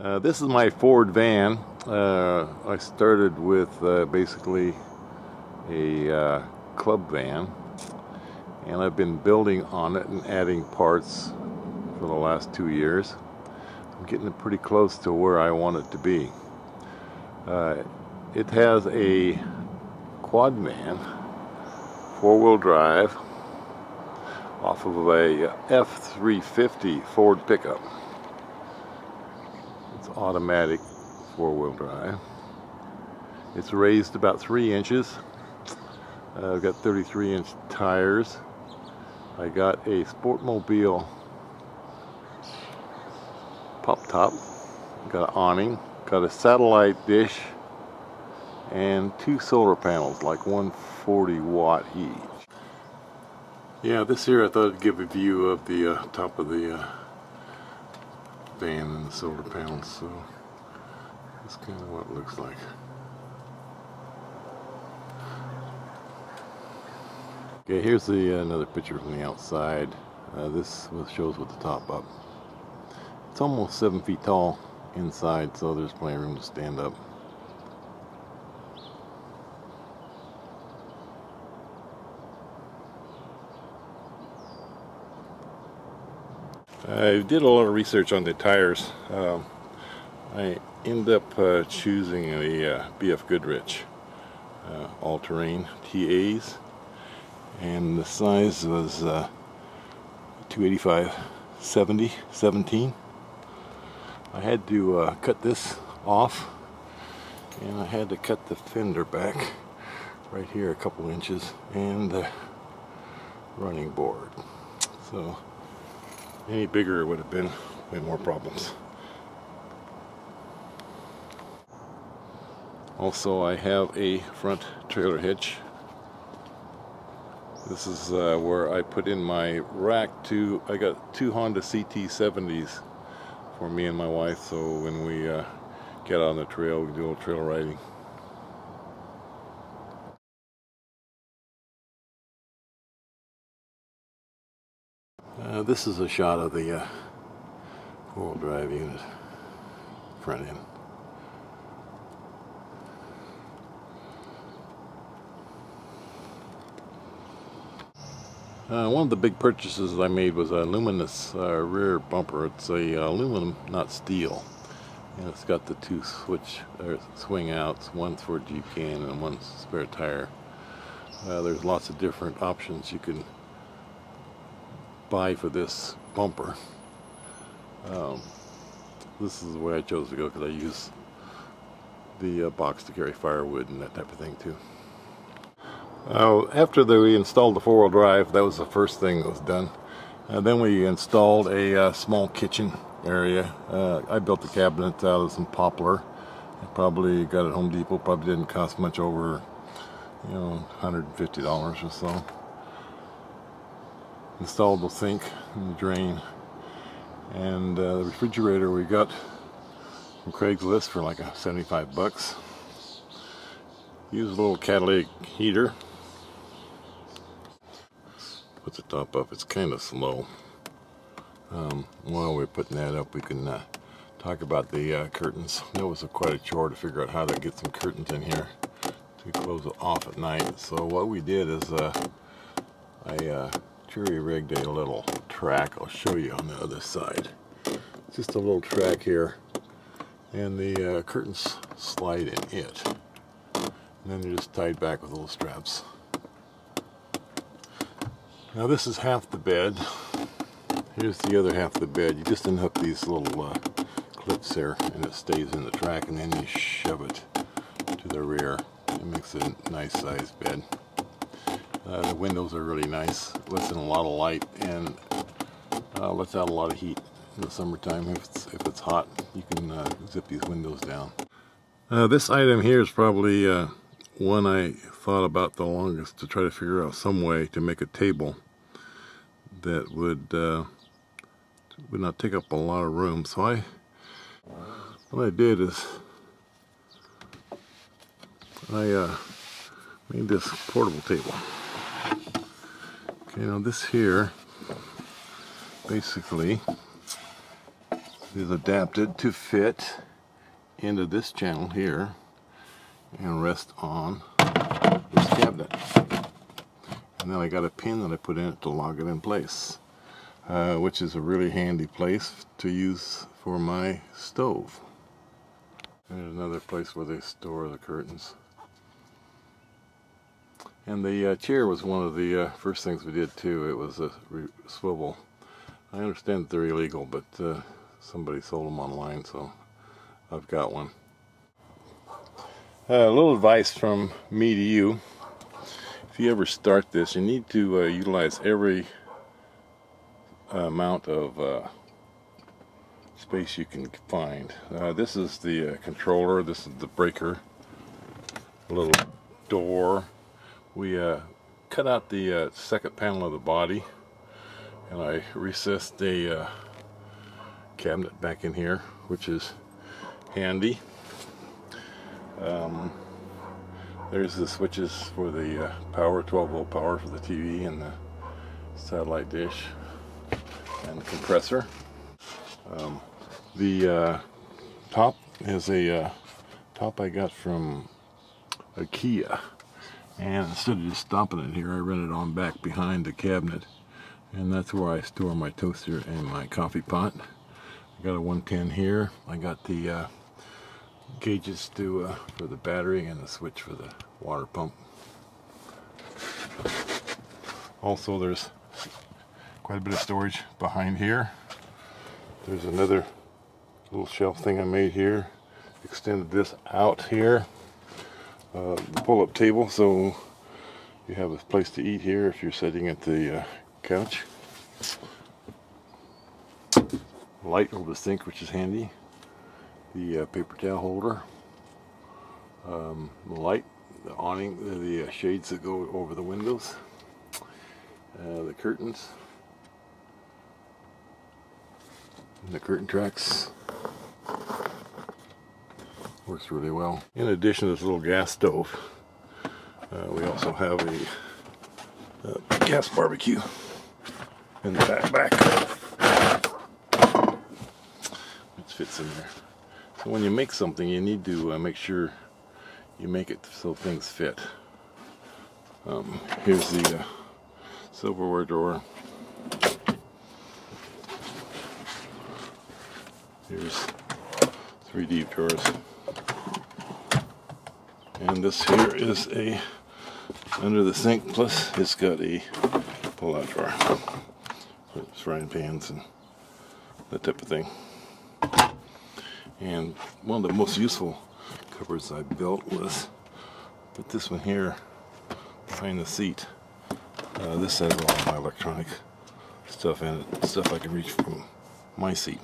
This is my Ford van. I started with basically a club van, and I've been building on it and adding parts for the last 2 years. I'm getting it pretty close to where I want it to be. It has a Quadvan, 4-wheel drive, off of a F-350 Ford pickup. It's automatic 4-wheel drive. It's raised about 3 inches. I've got 33-inch tires. I got a Sportsmobile pop top. Got an awning. Got a satellite dish and 2 solar panels, like 140 watt each. Yeah, this here I thought I'd give a view of the top of the van and the solar panels, so that's kind of what it looks like. Okay, here's another picture from the outside. This shows with the top up. It's almost 7 feet tall inside, so there's plenty of room to stand up. I did a lot of research on the tires. I ended up choosing a BF Goodrich all-terrain TAs, and the size was 285/17. I had to cut this off, and I had to cut the fender back right here a couple inches, and the running board. So any bigger, it would have been way more problems. Also, I have a front trailer hitch. This is where I put in my rack. I got 2 Honda CT70s for me and my wife, so when we get on the trail, we can do a little trail riding. This is a shot of the 4-wheel drive unit, front end. One of the big purchases I made was a luminous rear bumper. It's a aluminum, not steel, and it's got the 2 swing outs, one for a Jeep can and one spare tire. There's lots of different options you can buy for this bumper. This is the way I chose to go because I use the box to carry firewood and that type of thing too. After we installed the 4-wheel drive, that was the first thing that was done. Then we installed a small kitchen area. I built the cabinet out of some poplar. I probably got it at Home Depot. Probably didn't cost much over, $150 or so. Installed the sink and the drain, and the refrigerator we got from Craigslist for like $75. Use a little catalytic heater. Put the top up. It's kind of slow. While we're putting that up, we can talk about the curtains. That was quite a chore to figure out how to get some curtains in here to close it off at night. So what we did is I jury-rigged a little track. I'll show you on the other side. Just a little track here, and the curtains slide in it, and then they're just tied back with little straps. Now this is half the bed. Here's the other half of the bed. You just unhook these little clips there, and it stays in the track, and then you shove it to the rear. It makes a nice sized bed. The windows are really nice, lets in a lot of light, and lets out a lot of heat in the summertime. If it's hot, you can zip these windows down. This item here is probably one I thought about the longest, to try to figure out some way to make a table that would not take up a lot of room. So what I did is I made this portable table. Okay, now this here basically is adapted to fit into this channel here and rest on this cabinet. And then I got a pin that I put in it to lock it in place, which is a really handy place to use for my stove. There's another place where they store the curtains. And the chair was one of the first things we did too. It was a swivel. I understand that they're illegal, but somebody sold them online, so I've got one. A little advice from me to you. If you ever start this, you need to utilize every amount of space you can find. This is the controller, this is the breaker, a little door. We cut out the second panel of the body, and I recessed a cabinet back in here, which is handy. There's the switches for the power, 12-volt power for the TV and the satellite dish, and the compressor. The top is a top I got from IKEA, and instead of just stomping it here, I run it on back behind the cabinet, and that's where I store my toaster and my coffee pot. I got a 110 here. I got the gauges to for the battery and the switch for the water pump. Also, there's quite a bit of storage behind here. There's another little shelf thing I made here. Extended this out here. Pull-up table, so you have a place to eat here if you're sitting at the couch. Light over the sink, which is handy. The paper towel holder. The light, the awning, the shades that go over the windows. The curtains. And the curtain tracks. Works really well. In addition to this little gas stove, we also have a gas barbecue in the back. It fits in there. So when you make something, you need to make sure you make it so things fit. Here's the silverware drawer. Here's 3 deep drawers. And this here is a under the sink, plus it's got a pull-out drawer for frying pans and that type of thing. And one of the most useful cupboards I built was put this one here behind the seat. This has all my electronic stuff in it, stuff I can reach from my seat.